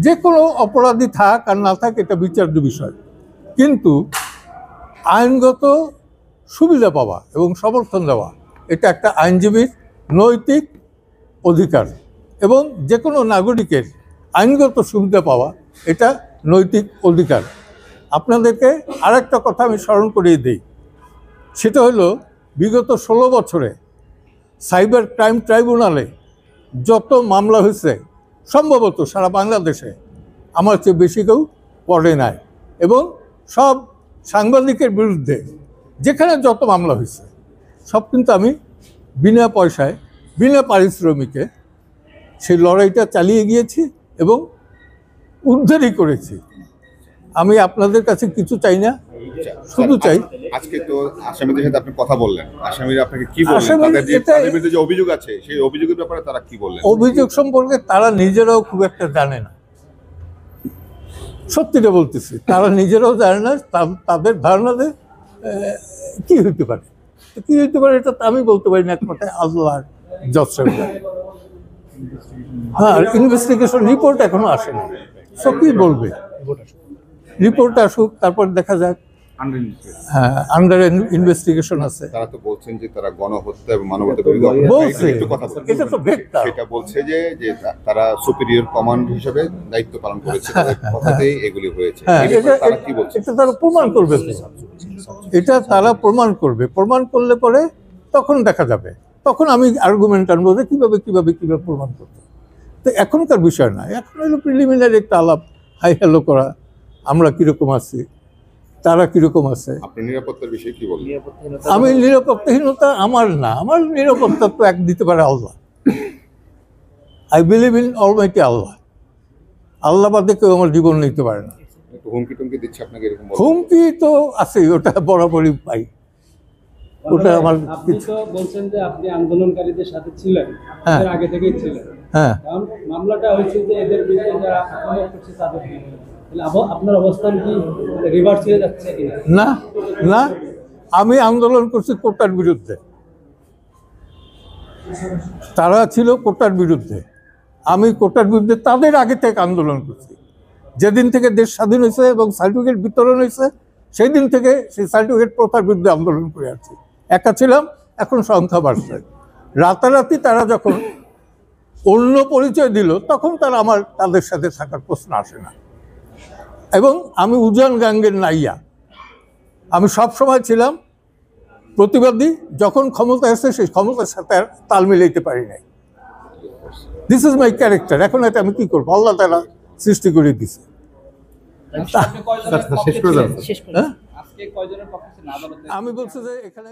যে কোনো অপরাধী থাক আর না থাক এটা বিচার্য বিষয়, কিন্তু আইনগত সুবিধা পাওয়া এবং সমর্থন দেওয়া এটা একটা আইনজীবীর নৈতিক অধিকার, এবং যে কোনো নাগরিকের আইনগত সুবিধা পাওয়া এটা নৈতিক অধিকার। আপনাদেরকে আরেকটা কথা আমি স্মরণ করিয়ে দিই, সেটা হলো বিগত 16 বছরে সাইবার ক্রাইম ট্রাইব্যুনালে যত মামলা হয়েছে সম্ভবত সারা বাংলাদেশে আমার চেয়ে বেশি কেউ পড়ে নাই, এবং সব সাংবাদিকের বিরুদ্ধে যেখানে যত মামলা হয়েছে সব কিন্তু আমি বিনা পয়সায় বিনা পারিশ্রমিকে সেই লড়াইটা চালিয়ে গিয়েছি এবং উদ্ধারই করেছি। আমি আপনাদের কাছে কিছু চাই না, শুধু চাই আজকে তো আসামিদের সাথে আপনি কথা বললেন, আসামিরা আপনাকে কি বললেন, তাদের বিরুদ্ধে যে অভিযোগ আছে সেই অভিযোগের ব্যাপারে তারা কি বললেন? অভিযোগ সম্পর্কে তারা নিজেরাও খুব একটা জানে না, সত্যিটা বলতেছি, তারা নিজেরাও জানে না তাদের ধারণাতে কি হইতে পারে, কি হইতে পারে এটা আমি বলতে পারি না, একমাত্র আল্লাহর জজ। হ্যাঁ, ইনভেস্টিগেশন রিপোর্ট এখনো আসেনি, সব কি বলবে, রিপোর্ট আসুক তারপর দেখা যাক। হ্যাঁ, আন্ডার ইনভেস্টিগেশন আছে। তারা তো বলছেন যে তারা গণহত্যা এবং মানবতা বিরোধী বলছে, এটা তো ভেক্টর, সেটা বলছে যে তারা সুপিরিয়র কমান্ড হিসেবে দায়িত্ব পালন করেছে, তাদের কথাতেই এগুলি হয়েছে। তারা কি বলছে? এটা তারা প্রমাণ করবে, এটা তারা প্রমাণ করবে, প্রমাণ করলে পরে তখন দেখা যাবে, তখন আমি আর্গুমেন্ট আনবো যে কিভাবে কিভাবে কিভাবে প্রমাণ করতে। তো এখনকার বিষয় না, এখন হলো প্রিলিমিনারি একটা আলাপ, হাই হ্যালো করা, আমরা কিরকম আছি, তারা কিরকম আছে। আপনি নিরাপত্তার বিষয়ে কি বলেন? আমি নিরাপত্তাহীনতা আমার না, আমার নিরাপত্তা তো এক দিতে পারে আল্লাহ। আই বিলিভ ইন অলমাইটি আল্লাহ, আল্লাহ বাদে কেউ আমার জীবন নিতে পারে না। হুমকি টুমকি দিচ্ছে আপনাকে এরকম? হুমকি তো আছে, ওটা বরাবরই পাই, ওটা আমার। আপনি তো বলছেন যে আপনি আন্দোলনকারীদের সাথে ছিলেন, এর আগে থেকেই ছিলেন। হ্যাঁ, কারণ মামলাটা হয়েছে যে এদের বিরুদ্ধে যারা আক্রমণ করছে তাদের বিরুদ্ধে, তাহলে আপনার অবস্থান কি রিভার্স হয়ে যাচ্ছে কিনা? না না, আমি আন্দোলন করছি কোটার বিরুদ্ধে, তারা ছিল কোটার বিরুদ্ধে, আমি কোটার বিরুদ্ধে তাদের আগে থেকে আন্দোলন করছি। যেদিন থেকে দেশ স্বাধীন হয়েছে এবং সার্টিফিকেট বিতরণ হয়েছে সেই দিন থেকে সেই সার্টিফিকেট প্রথার বিরুদ্ধে আন্দোলন করে আছি। একা ছিলাম, এখন সংখ্যা বাড়ছে। রাতারাতি তারা যখন অন্য পরিচয় দিল তখন তাদের সাথে থাকার প্রশ্ন আসে না। এবং আমি উজান গাঙ্গের নাইয়া, আমি সব সময় ছিলাম প্রতিবাদী, যখন ক্ষমতা এসে সেই ক্ষমতার সাথে আর তাল মিলাইতে পারি নাই। This is my character. এখন এটা আমি কি করবো, আল্লাহ তারা সৃষ্টি করে দিছে। আমি বলছি যে এখানে